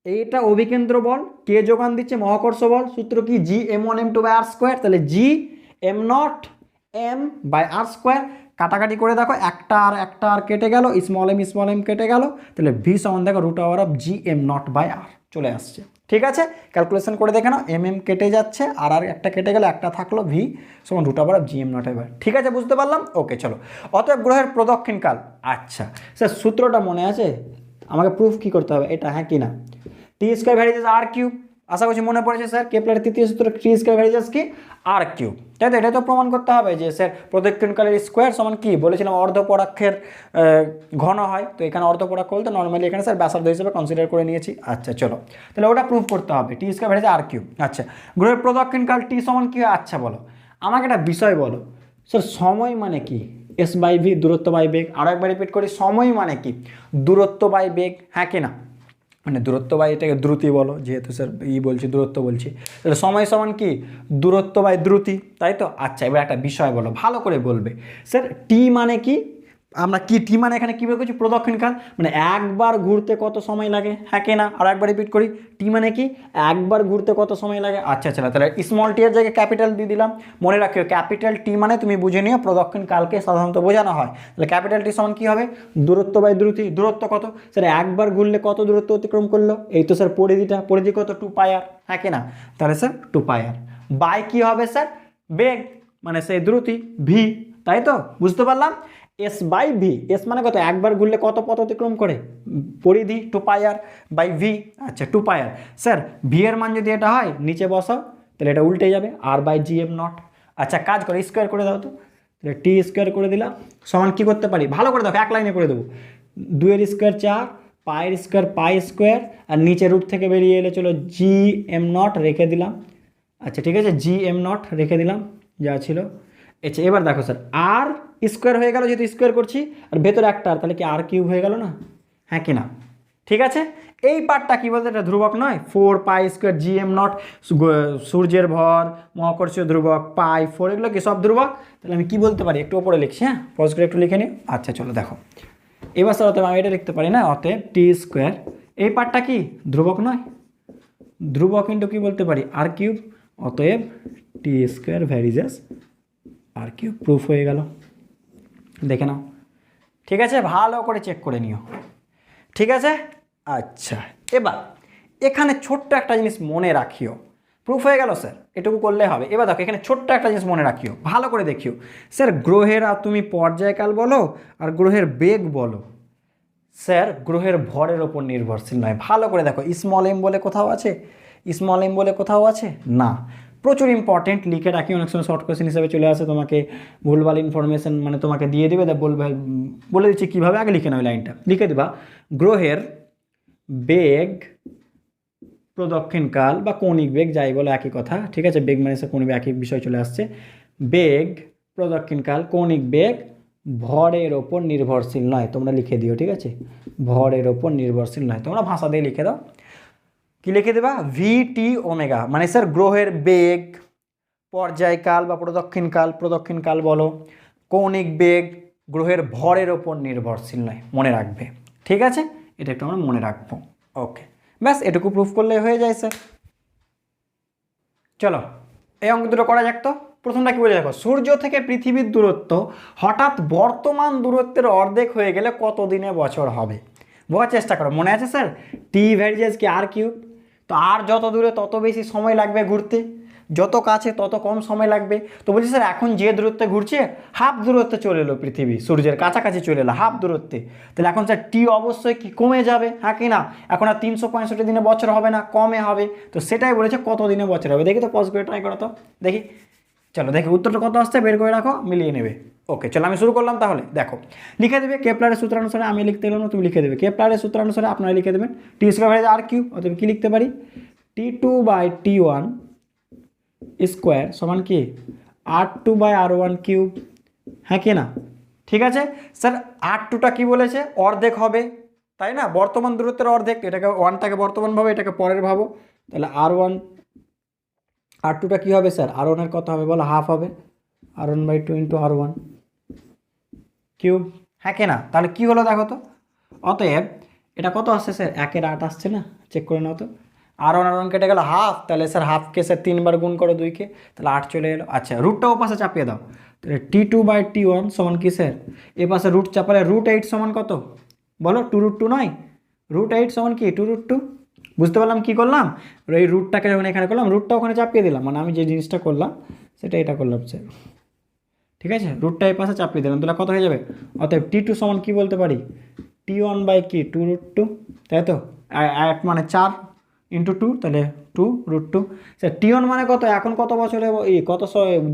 এইটা অভিকেন্দ্র বল, কে যোগান দিচ্ছে, মহাকর্ষ বল, সূত্র কি জি m1 m2 by R square, তাহলে G m0 m by R square. কাটাকাটি করে দেখো, একটা আর কেটে গেল, স্মল এম কেটে গেল, তাহলে ভি সমান দেখো √g m0 বাই আর চলে আসছে, ঠিক আছে? ক্যালকুলেশন করে দেখে নাও, এম কেটে যাচ্ছে, আর একটা কেটে গেল, একটা থাকলো, ভি সমান √g m0 বাই, ঠিক আছে? বুঝতে পারলাম, ওকে চলো। অতএব গ্রহের প্রদক্ষিণকাল, আচ্ছা স্যার সূত্রটা মনে আছে, আমাকে প্রুফ কি করতে হবে এটা, হ্যাঁ কি না? টি স্কোয়ার ভ্যারিজেস আর কিউব, আশা করছি মনে পড়েছে স্যার, কেপলারের তৃতীয় সূত্র টি স্কোয়ার ভ্যারিজেস কি আর কিউব, তাই তো? এটা তো প্রমাণ করতে হবে যে স্যার প্রদক্ষিণকালের স্কোয়ার সমান কি বলেছিলাম, অর্ধপরাক্ষের ঘন হয়, তো এখানে অর্ধপরাক্ষ বলতে নর্মালি এখানে স্যার ব্যাসার্ধ হিসেবে কনসিডার করে নিয়েছি। আচ্ছা চলো তাহলে ওটা প্রুফ করতে হবে, টি স্কোয়ার ভ্যারিজেস আর কিউব। আচ্ছা গ্রহের প্রদক্ষিণকাল টি সমান কি হয়, আচ্ছা বলো আমাকে একটা বিষয় বলো স্যার, সময় মানে কি, এস বাই ভি, দূরত্ব বাই বেগ। আরও একবার রিপিট করি, সময় মানে কি, দূরত্ব বাই বেগ, হ্যাঁ কি না? মানে দূরত্ব বাই এটাকে দ্রুতি বলো, যেহেতু স্যার বলছি দূরত্ব বলছি, তাহলে সময় সমান কি দূরত্ব বাই দ্রুতি, তাই তো? আচ্ছা এবার একটা বিষয় বলো, ভালো করে বলবে স্যার টি মানে কি, আমরা কি টি মানে এখানে কী বের করছি, প্রদক্ষিণকাল মানে একবার ঘুরতে কত সময় লাগে, হ্যাঁ কি না? আর একবার রিপিট করি, টি মানে কি একবার ঘুরতে কত সময় লাগে। আচ্ছা আচ্ছা তাহলে স্মল টি এর জায়গায় ক্যাপিটাল দিয়ে দিলাম, মনে রাখিও ক্যাপিটাল টি মানে তুমি বুঝে নিও প্রদক্ষিণকালকে সাধারণত বোঝানো হয়। তাহলে ক্যাপিটাল টি সমান কী হবে, দূরত্ব বাই দ্রুতি। দূরত্ব কত স্যার, একবার ঘুরলে কত দূরত্ব অতিক্রম করলো, এই তো স্যার পরিধি কত 2πr, হ্যাঁ কি না? তাহলে স্যার 2πr বাই কী হবে স্যার, বেগ মানে সেই দ্রুতি ভি, তাই তো? বুঝতে পারলাম। এস বাই ভি, এস মানে কত, একবার ঘুরলে কত পথ অতিক্রম করে, পরিধি 2πr বাই ভি। আচ্ছা 2πr স্যার ভি এর মান যদি এটা হয় নিচে বসাও, তাহলে এটা উল্টে যাবে আর বাই gm0। আচ্ছা কাজ করে স্কোয়ার করে দাও তো, তাহলে টি স্কোয়ার করে দিলাম সমান কী করতে পারি, ভালো করে দেখো, এক লাইনে করে দেবো, 2 এর স্কোয়ার 4, পায়ের স্কোয়ার পাই স্কোয়ার, আর নিচে রুট থেকে বেরিয়ে এলে চলো gm0 রেখে দিলাম। আচ্ছা ঠিক আছে gm0 রেখে দিলাম যা ছিল। আচ্ছা এবার দেখো স্যার আর স্কোয়ার হয়ে গেল, যেহেতু স্কোয়ার করছি, আর ভেতরে একটা আর, তাহলে কি আর কিউব হয়ে গেল না, হ্যাঁ কি না? ঠিক আছে এই পার্টটা কী বলতে, এটা ধ্রুবক নয়, 4π² gm0, সূর্যের ভর, মহাকর্ষীয় ধ্রুবক পাই 4, এগুলো কি সব ধ্রুবক। তাহলে আমি কি বলতে পারি, একটু ওপরে লিখছি, হ্যাঁ পজ করে একটু লিখে নিই। আচ্ছা চলো দেখো এবার স্যার অতএব আমি এটা লিখতে পারি না, অতএব টি স্কোয়ার, এই পার্টটা কি ধ্রুবক নয়, ধ্রুবক কিন্তু কী বলতে পারি আর কিউব, অতএব টি স্কোয়ার ভ্যারিজেস আর কিউব। প্রুফ হয়ে গেল, দেখে নাও, ঠিক আছে? ভালো করে চেক করে নিও, ঠিক আছে? আচ্ছা এবার এখানে ছোট্ট একটা জিনিস মনে রাখিও, প্রুফ হয়ে গেল স্যার, এটুকু করলে হবে। এবার দেখো এখানে ছোট্ট একটা জিনিস মনে রাখিও, ভালো করে দেখিও স্যার, গ্রহের আর তুমি পর্যায়কাল বলো আর গ্রহের বেগ বলো স্যার গ্রহের ভরের ওপর নির্ভরশীল নয়। ভালো করে দেখো, স্মল এম বলে কোথাও আছে, স্মল এম বলে কোথাও আছে না, প্রচুর ইম্পর্টেন্ট, লিখে রাখি, অনেক সময় শর্ট কোয়েশ্চেন হিসেবে চলে আসে, তোমাকে ভুলভাল ইনফরমেশন মানে তোমাকে দিয়ে দেবে, বলে দিচ্ছি কীভাবে, আগে লিখে নাও লাইনটা, লিখে দিবা গ্রহের বেগ প্রদক্ষিণকাল বা কৌণিক বেগ যাই বলো একই কথা, ঠিক আছে, বেগ মানে কৌণিক বেগ একই বিষয় চলে আসছে। বেগ, প্রদক্ষিণকাল, কৌণিক বেগ ভরের ওপর নির্ভরশীল নয়, তোমরা লিখে দিও, ঠিক আছে, ভরের ওপর নির্ভরশীল নয়, তোমরা ভাষা দিয়ে লিখে দাও। কি লিখে দেবা? ভি টি ওমেগা মানে স্যার গ্রহের বেগ, পর্যায়কাল বা প্রদক্ষিণকাল বলো, কৌণিক বেগ গ্রহের ভরের ওপর নির্ভরশীল নয়, মনে রাখবে, ঠিক আছে, এটা একটু আমরা মনে রাখবো। ওকে, ব্যাস এটুকু প্রুফ করলে হয়ে যায় স্যার। চলো এই অঙ্ক দুটো করা যাক। তো প্রথমটা কি বলে দেখো, সূর্য থেকে পৃথিবীর দূরত্ব হঠাৎ বর্তমান দূরত্বের অর্ধেক হয়ে গেলে কত দিনে বছর হবে? বোঝার চেষ্টা করো। মনে আছে স্যার টি ভ্যারিয়েস কি আর কিউব, তো আর যত দূরে তত বেশি সময় লাগবে ঘুরতে, যত কাছে তত কম সময় লাগবে। তো বলছি স্যার এখন যে দূরত্বে ঘুরছে হাফ দূরত্বে চলে এলো পৃথিবী, সূর্যের কাছাকাছি চলে এলো হাফ দূরত্বে, তাহলে এখন স্যার টি অবশ্যই কি কমে যাবে, হ্যাঁ কি না? এখন আর 365 দিনে বছর হবে না, কমে হবে। তো সেটাই বলেছে কত দিনে বছর হবে। দেখি তো পজ করে ট্রাই করো তো দেখি। চলো দেখি উত্তরটা কত আসছে, বের করে রাখো, মিলিয়ে নেবে। ওকে চলো আমি শুরু করলাম তাহলে। দেখো লিখে দেবে কেপলারের সূত্রানুসারে, আমি লিখতে গেলাম না, তুমি লিখে দেবে কেপলারের সূত্রানুসারে, আপনারা লিখে দেবেন টি স্কোয়ার আর কিউব, অতএব কি লিখতে পারি, T2/T1 স্কোয়ার সমান কি R2/R1 কিউব, হ্যাঁ কি না? ঠিক আছে স্যার, R2টা কি বলেছে, অর্ধেক হবে, তাই না, বর্তমান দূরত্বের অর্ধেক, এটাকে ওয়ানটাকে বর্তমান ভাবো, এটাকে পরের ভাবো, তাহলে R2টা কি হবে স্যার, R1 এর কত হবে বলো, হাফ হবে, R1/2 ইন্টু R1 কিউব, হ্যাঁ কি না? তাহলে কি হলো দেখো তো, অতএব এটা কত আসছে স্যার, 1/8 আসছে না, চেক করে নাও তো। R1 কেটে গেল হাফ, তাহলে স্যার হাফকে স্যার 3 বার গুণ করো 2কে, তাহলে 8 চলে এলো। আচ্ছা রুটটাও পাশে চাপিয়ে দাও, তাহলে T2/T1 সমান কি স্যার, এ পাশে রুট চাপালে √8 সমান কত বলো, 2√2 নয়, √8 সমান কি 2√2। বুঝতে পারলাম কি করলাম, এই রুটটাকে যখন এখানে করলাম রুটটা ওখানে চাপিয়ে দিলাম, মানে আমি যে জিনিসটা করলাম সেটা এটা করলাম স্যার, ঠিক আছে, রুটটা এই পাশে চাপিয়ে দিলাম, তাহলে কত হয়ে যাবে, অতএব T2 সমান কি বলতে পারি, T1/কি 2√2, তাই তো, 1 মানে 4 ইন্টু 2, তাহলে 2√2। স্যার T1 মানে কত, এখন কত বছরে কত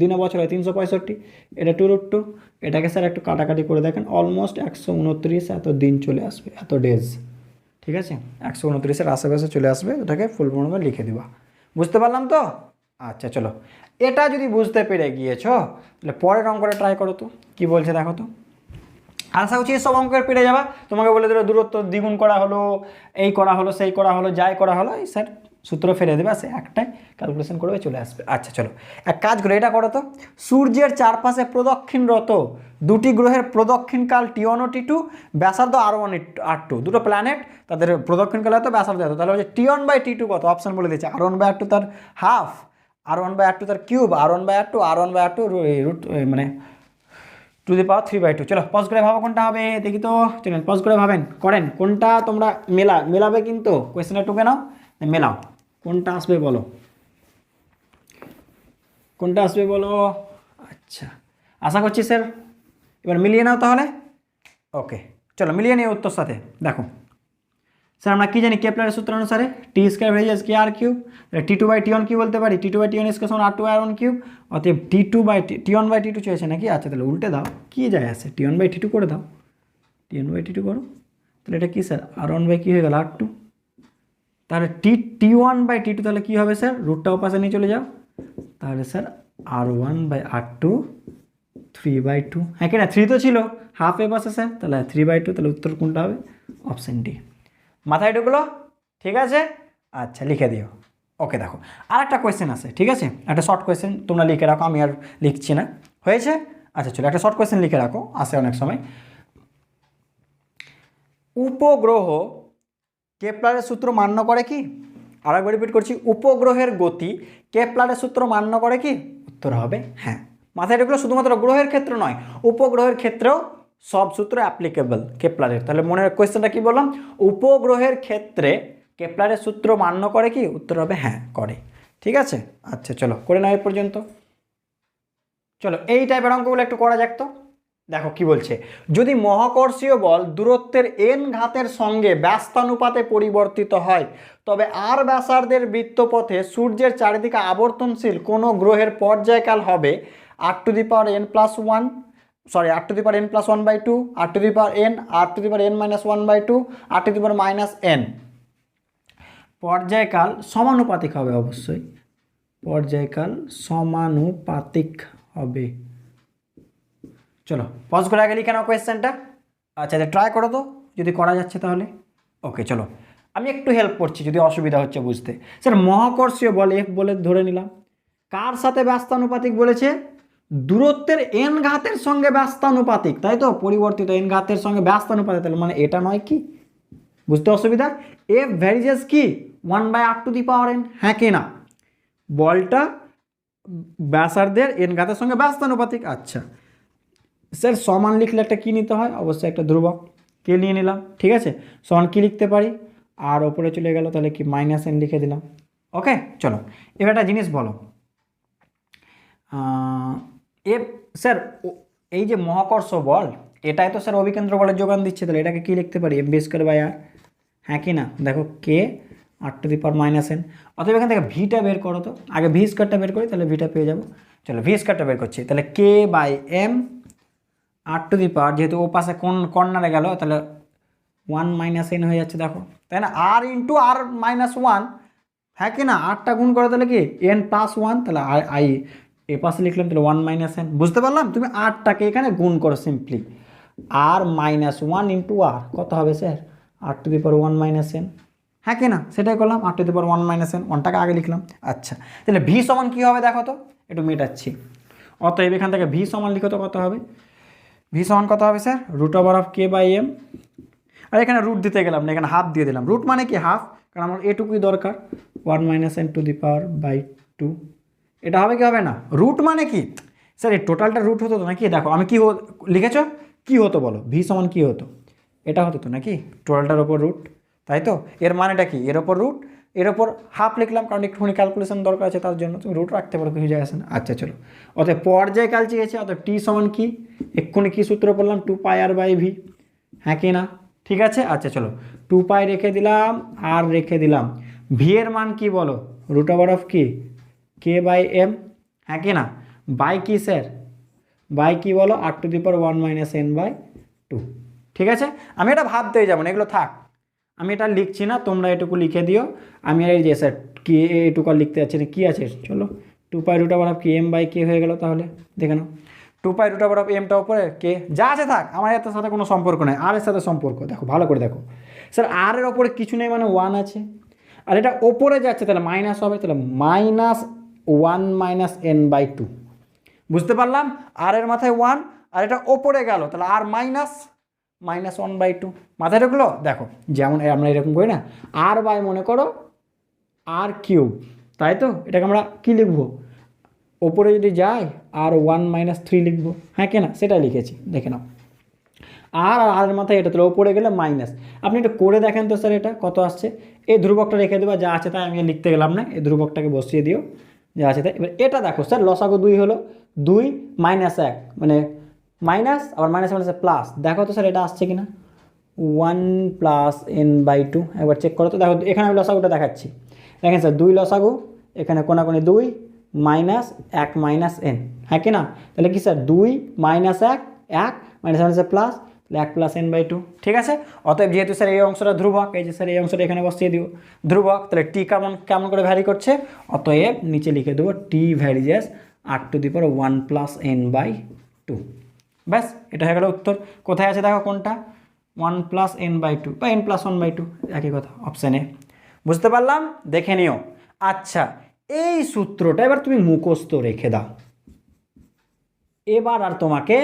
দিনে বছর হয় 365, এটা 2√2, এটাকে স্যার একটু কাটাকাটি করে দেখেন, অলমোস্ট 129 এত দিন চলে আসবে, এত ডেজ, ঠিক আছে, 129-এর আশেপাশে চলে আসবে, ওটাকে ফুল ফর্মে লিখে দেবা। বুঝতে পারলাম তো? আচ্ছা চলো, এটা যদি বুঝতে পেরে গিয়েছো তাহলে পরের অঙ্কটা ট্রাই করো তো, কি বলছে দেখো তো। আশা করছি সব অঙ্কের পেরে যাবা, তোমাকে বলে দিল দূরত্ব দ্বিগুণ করা হলো, এই করা হলো, সেই করা হলো, যাই করা হলো, এই স্যার সূত্র ফেলে দেবে, সে একটাই ক্যালকুলেশন করবে চলে আসবে। আচ্ছা চলো এক কাজ করে এটা করো তো, সূর্যের চারপাশে প্রদক্ষিণরত দুটি গ্রহের প্রদক্ষিণকাল T1 ও T2, ব্যাসার্ধ R1 R2, দুটো প্ল্যানেট, তাদের প্রদক্ষিণকাল এত, ব্যাসার্ধ এত, তাহলে হচ্ছে T1/T2 কত, অপশান বলে দিচ্ছে, R1/R2 তার হাফ, R1/R2 তার কিউব, R1/R2 রুট মানে টু দি পাওয়ার 3/2। চলো পজ করে ভাবো কোনটা হবে দেখি তো, চলেন পজ করে ভাবেন, করেন কোনটা তোমরা মেলাবে, কিন্তু কোয়েশ্চেনটা টুকে নাও, মেলাও কোনটা আসবে বলো, কোনটা আসবে বলো। আচ্ছা আশা করছি স্যার এবার মিলিয়ে নাও তাহলে। ওকে চলো মিলিয়ে নিও উত্তর সাথে। দেখো স্যার আমরা কি জানি কেপলারের সূত্র অনুসারে টি স্কয়ার ভেরিয়েস কি আর কিউব, T2/T1 কি বলতে পারি, T2/T1 স্কয়ার সমান R2/R1 কিউব, অতএব T1/T2 চেয়েছে নাকি, আচ্ছা তাহলে উল্টে দাও, কি যায় আসে, T1/T2 করে দাও, T1/T2 করো, তাহলে এটা কি স্যার R1 কি হয়ে গেল R2, তাহলে T1/T2 তাহলে কি হবে স্যার, রুটটাও পাশে নিয়ে চলে যাও, তাহলে স্যার R1/R2 3/2, হ্যাঁ কিনা, 3 তো ছিল হাফ এ পাশে স্যার, তাহলে 3/2, তাহলে উত্তর কোনটা হবে, অপশান ডি। মাথায় ঢুকলো, ঠিক আছে, আচ্ছা লিখে দিও। ওকে দেখো আর একটা কোয়েশ্চেন আছে, ঠিক আছে, একটা শর্ট কোয়েশ্চেন তোমরা লিখে রাখো, আমি আর লিখছি না, হয়েছে। আচ্ছা চলো একটা শর্ট কোয়েশ্চেন লিখে রাখো, আসে অনেক সময়। উপগ্রহ কেপলারের সূত্র মান্য করে কি, আরেকবার রিপিট করছি, উপগ্রহের গতি কেপলারের সূত্র মান্য করে কি, উত্তর হবে হ্যাঁ। মাথায় ঢুকলো, শুধুমাত্র গ্রহের ক্ষেত্রে নয়, উপগ্রহের ক্ষেত্রেও সব সূত্র অ্যাপ্লিকেবল কেপলারের। তাহলে মনে কোয়েশ্চেনটা কি বললাম, উপগ্রহের ক্ষেত্রে কেপলারের সূত্র মান্য করে কি, উত্তর হবে হ্যাঁ করে, ঠিক আছে। আচ্ছা চলো করে নাও এ পর্যন্ত। চলো এই টাইপের অঙ্কগুলো একটু করা যাক তো। দেখো কি বলছে, যদি মহাকর্ষীয় বল দূরত্বের n ঘাতের সঙ্গে ব্যস্তানুপাতে পরিবর্তিত হয়, তবে r ব্যাসার্ধের বৃত্তপথে সূর্যের চারিদিকে আবর্তনশীল কোনো গ্রহের পর্যায়কাল হবে r⁴n+1, sorry r⁴n+1/2, r⁴n, r⁴n-1/2, r⁻n। পর্যায়কাল সমানুপাতিক হবে, অবশ্যই পর্যায়কাল সমানুপাতিক হবে। চলো পজ করে আগে লিখে নাও কোয়েশ্চেনটা। আচ্ছা ট্রাই করো তো যদি করা যাচ্ছে তাহলে। ওকে চলো আমি একটু হেল্প করছি যদি অসুবিধা হচ্ছে বুঝতে। স্যার মহাকর্ষীয় বল এফ বলে ধরে নিলাম, কার সাথে ব্যস্তানুপাতিক বলেছে? দূরত্বের এন ঘাতের সঙ্গে ব্যস্তানুপাতিক, তাই তো, পরিবর্তিত এন ঘাতের সঙ্গে ব্যস্তানুপাতিক, তাহলে মানে এটা নয় কি? বুঝতে অসুবিধা? এফ ভ্যারিজেস কি 1/r⁴n, হ্যাঁ কি না? বলটা ব্যাসার্ধের এন ঘাতের সঙ্গে ব্যস্তানুপাতিক। আচ্ছা স্যার সমান লিখলে একটা কী নিতে হয়? অবশ্যই একটা ধ্রুবক কে নিয়ে নিলাম, ঠিক আছে। সমান কী লিখতে পারি? আর ওপরে চলে গেল তাহলে কি -n লিখে দিলাম। ওকে চলো এবার একটা জিনিস বলো, এফ স্যার এই যে মহাকর্ষ বল এটাই তো স্যার অভিকেন্দ্র বলের যোগান দিচ্ছে, তাহলে এটাকে কী লিখতে পারি? mv²/r, হ্যাঁ কি না? দেখো কে r⁻n, অথবা এখান থেকে ভিটা বের করো তো, আগে v² বের করি তাহলে ভিটা পেয়ে যাবো। চলো v² বের করছি, তাহলে k/m r⁻, যেহেতু ও পাশে কোন কর্নারে গেল তাহলে 1 - n হয়ে যাচ্ছে, দেখো তাই না? r × r−1, হ্যাঁ কি না? আরটা গুণ করো তাহলে কি n+1, তাহলে আই এ পাশে লিখলাম তাহলে 1 - n। বুঝতে পারলাম? তুমি আরটাকে এখানে গুণ করো সিম্পলি, r−1 × r কত হবে স্যার? r⁻1 - n, হ্যাঁ কি না? সেটাই করলাম, r⁻1 - n, 1টাকে আগে লিখলাম। আচ্ছা তাহলে ভি সমান কী হবে দেখো তো, একটু মেটাচ্ছি। অতএব এখান থেকে ভি সমান লিখো তো কত হবে? ভি সমান কত হবে স্যার? √k/m, আর এখানে রুট দিতে গেলাম না, এখানে হাফ দিয়ে দিলাম। রুট মানে কি হাফ, কারণ আমার এটুকুই দরকার, 1 - n⁻²। এটা হবে কি হবে না? রুট মানে কি স্যার? এই টোটালটা রুট হতো তো নাকি? দেখো আমি কি লিখেছ কি হতো বলো? ভি সমান কি হতো? এটা হতো তো নাকি? টোটালটার ওপর রুট, তাই তো। এর মানেটা কি? এর ওপর রুট, এর ওপর হাফ লিখলাম, কারণ একটুখানি ক্যালকুলেশন দরকার আছে তার জন্য। তুমি রুট রাখতে পারো, কিছু যায় আসে না। আচ্ছা চলো, অতএব পর্যায়কাল চেয়েছে, অতএব টি সমান কি? এক্ষুনি কি সূত্র বললাম? 2πr/v, হ্যাঁ কি না? ঠিক আছে আচ্ছা চলো 2π রেখে দিলাম, আর রেখে দিলাম। ভি এর মান কি বলো? √of কি k/m, হ্যাঁ কি না? বাই কি স্যার? বাই কি বলো? r⁻1 - n/2, ঠিক আছে। আমি এটা ভাবতেই যাবো না, এগুলো থাক, আমি এটা লিখছি না, তোমরা এটুকু লিখে দিও। আমি আর এই যে স্যার কি এটুকু আর লিখতে যাচ্ছি না, কী আছে চলো 2π √of কি m/k হয়ে গেল, তাহলে দেখে নাও 2π √of m টা উপরে, কে যা আছে থাক, আমার এর সাথে কোনো সম্পর্ক নেই, আর এর সাথে সম্পর্ক। দেখো ভালো করে দেখো স্যার, আর এর ওপরে কিছু নেই মানে 1 আছে, আর এটা ওপরে যাচ্ছে তাহলে মাইনাস হবে, তাহলে -1 - n/2। বুঝতে পারলাম? আর এর মাথায় 1 আর এটা ওপরে গেল, তাহলে আর -1/2 মাথায় ঢুকলো। দেখো যেমন আমরা এরকম করি না, আর বাই মনে করো r⁻, তাই তো। এটাকে আমরা কি লিখবো? ওপরে যদি যায় আর 1 - 3 লিখবো, হ্যাঁ কি না? সেটা লিখেছি, দেখে নাও। আর আর মাথায় এটা, তাহলে ওপরে গেলে মাইনাস। আপনি এটা করে দেখেন তো স্যার, এটা কত আসছে? এই ধ্রুবকটা রেখে দেবা, যা আছে তাই, আমি লিখতে গেলাম না, এই ধ্রুবকটাকে বসিয়ে দিও, যা আছে তাই। এবার এটা দেখো স্যার, লসাগু 2 হলো, 2 - 1 মানে মাইনাস, আবার মাইনাস মাইনাসে প্লাস। দেখো তো স্যার এটা আসছে কিনা? 1 + n/2, একবার চেক করো তো। দেখো এখানে আমি লসাগুটা দেখাচ্ছি, দেখেন স্যার 2 লসাগু, এখানে কোনাকুনি 2 -1 - n, হ্যাঁ কি না? তাহলে কি স্যার 2 - 1 1 মাইনাস মাইনাসে প্লাস, তাহলে 1 + n/2, ঠিক আছে। অতএব যেহেতু স্যার এই অংশটা ধ্রুবক, এই যে স্যার এই অংশটা এখানে বসিয়ে দিও ধ্রুবক, তাহলে টি কেমন কেমন করে ভ্যারি করছে? অতএব নিচে লিখে দেবো টি ভ্যারিজেস r⁻1 + n/2। ব্যাস এটা হয়ে গেল উত্তর। কোথায় আছে দেখো কোনটা? 1 + n/2 বা n+1/2, একই কথা, অপশান এ। বুঝতে পারলাম? দেখে নিও। আচ্ছা এই সূত্রটা এবার তুমি মুখস্থ রেখে দাও, এবার আর তোমাকে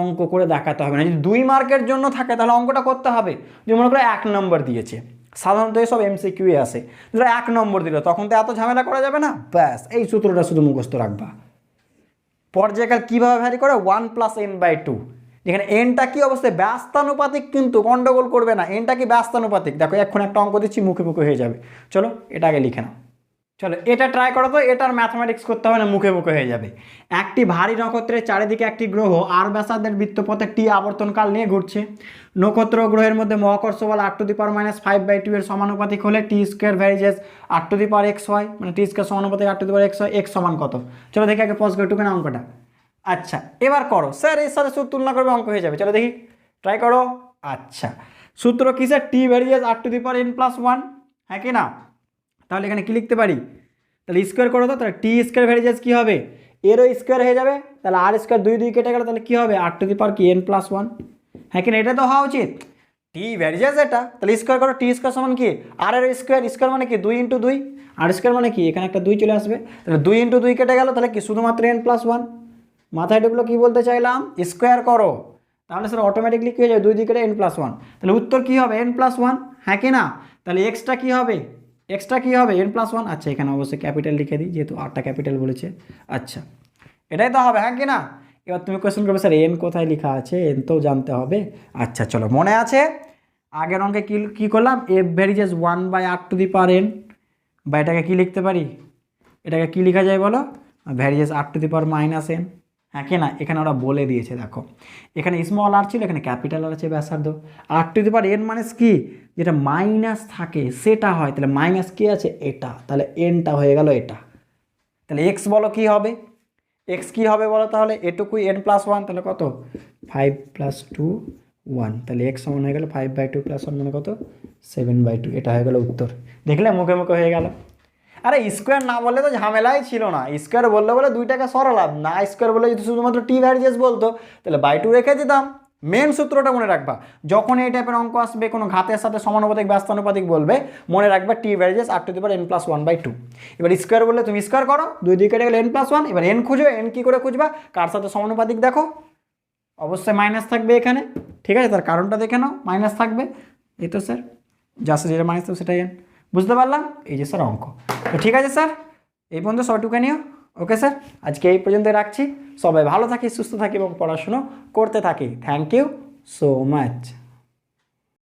অঙ্ক করে দেখাতে হবে না। যদি 2 মার্কের জন্য থাকে তাহলে অঙ্কটা করতে হবে। যদি মনে করো 1 নম্বর দিয়েছে, সাধারণত এসব এমসিকিউ আসে, যদি 1 নম্বর দিল তখন তো এত ঝামেলা করা যাবে না। ব্যাস এই সূত্রটা শুধু মুখস্থ রাখবা। পর্যায়কাল কীভাবে ভ্যারি করে? 1 + n/2, যেখানে এনটা কি অবস্থায়? ব্যস্তানুপাতিক, কিন্তু গন্ডগোল করবে না, এনটা কি ব্যস্তানুপাতিক। দেখো এখন একটা অঙ্ক দিচ্ছি, মুখে মুখে হয়ে যাবে। চলো এটা আগে লিখে নাও। চলো এটা ট্রাই করো তো, এটার ম্যাথমেটিক্স করতে হবে না, মুখে মুখে হয়ে যাবে। একটি ভারী নক্ষত্রের চারিদিকে একটি গ্রহ আর ব্যাসার্ধের বৃত্তপথে টি আবর্তনকাল নিয়ে ঘুরছে। নক্ষত্র ও গ্রহের মধ্যে মহাকর্ষ বল r⁻5/2 এর সমানুপাতিক হলে t² ভ্যারিজেস r⁻xy, মানে t² সমানুপাতিক r⁻xy, x সমান কত? চলো দেখি আগে পজ করে টুকে না অঙ্কটা। আচ্ছা এবার করো স্যার, এর সাথে সূত্র তুলনা করবে, অঙ্ক হয়ে যাবে। চলো দেখি ট্রাই করো। আচ্ছা সূত্র কি স্যার? টি ভ্যারিজেস r⁻n+1, হ্যাঁ কি না? তাহলে এখানে কি লিখতে পারি, তাহলে স্কোয়ার করো তো, তাহলে টি স্কোয়ার ভ্যারিজেস কী হবে, এরও স্কোয়ার হয়ে যাবে, তাহলে আর স্কোয়ার 2 2 কেটে গেল, তাহলে কী হবে আর টু দি পাওয়ার কি n+1। হ্যাঁ কিনা, এটা তো হওয়া উচিত। টি ভ্যারিজেস এটা, তাহলে স্কোয়ার করো, টি স্কোয়ার সমান কি আর এর স্কোয়ার, স্কোয়ার মানে কি 2 × 2, আর স্কোয়ার মানে কি এখানে একটা 2 চলে আসবে, তাহলে 2 × 2 কেটে গেল, তাহলে কি শুধুমাত্র n+1। মাথায় ঢুকলো কি বলতে চাইলাম, স্কোয়ার করো, তাহলে স্যার অটোমেটিকলি কী হয়ে যাবে 2 2 কেটে n+1, তাহলে উত্তর কী হবে n+1। হ্যাঁ কি না, তাহলে এক্সটা কী হবে, এক্সটা কী হবে n+1। আচ্ছা এখানে অবশ্যই ক্যাপিটাল লিখে দিই, যেহেতু আরটা ক্যাপিটাল বলেছে। আচ্ছা এটাই তো হবে, হ্যাঁ কি না। এবার তুমি কোয়েশ্চেন করবে স্যার এন কোথায় লেখা আছে, এন তো জানতে হবে। আচ্ছা চলো, মনে আছে আগের অঙ্কে কী করলাম, এফ ভ্যারিজেস 1/r⁴n, বা এটাকে কী লিখতে পারি, এটাকে কী লেখা যায় বলো, ভ্যারিজেস r⁻−n। হ্যাঁ কি না, এখানে ওরা বলে দিয়েছে, দেখো এখানে স্মল আর ছিল, এখানে ক্যাপিটাল আর আছে ব্যাসার্ধ। r⁻n মানে কি, যেটা মাইনাস থাকে সেটা হয়, তাহলে মাইনাস কি আছে এটা, তাহলে এনটা হয়ে গেল এটা। তাহলে এক্স বলো কী হবে, এক্স কী হবে বলো, তাহলে এটুকুই n+1, তাহলে কত 5 + 2 1, তাহলে এক্স সমান হয়ে গেল 5/2 + 1 মানে কত 7/2, এটা হয়ে গেল উত্তর। দেখলে মুখে মুখে হয়ে গেল। আরে স্কোয়ার না বললে তো ঝামেলাই ছিল না, স্কোয়ার বললে বলে 2 টাকা সরালাম না, স্কোয়ার বলে যদি শুধুমাত্র টি ভ্যারিজেস বলতো তাহলে বাই 2 রেখে দিতাম। মেন সূত্রটা মনে রাখবা, যখন এই টাইপের অঙ্ক আসবে কোনো ঘাতের সাথে সমানুপাতিক ব্যস্তানুপাতিক বলবে, মনে রাখবা টি ভ্যারিজেস r⁻n+1/2। এবার স্কোয়ার বললে তুমি স্কোয়ার করো, 2 2 কেটে গেলে n+1, এবার এন খুঁজবে, এন কী করে খুঁজবা, কার সাথে সমানুপাতিক দেখো, অবশ্যই মাইনাস থাকবে এখানে, ঠিক আছে, তার কারণটা দেখে নাও, মাইনাস থাকবে, এই তো স্যার যার সাথে যেটা মাইনাস থাকবে সেটাই এন। বুঝতে পারলাম, এই যে স্যার অঙ্ক। তো ঠিক আছে স্যার, এই পর্যন্ত সবটুকু নিও। ওকে স্যার, আজকে এই পর্যন্ত রাখছি। সবাই ভালো থাকি, সুস্থ থাকি এবং পড়াশুনো করতে থাকি। Thank you so much.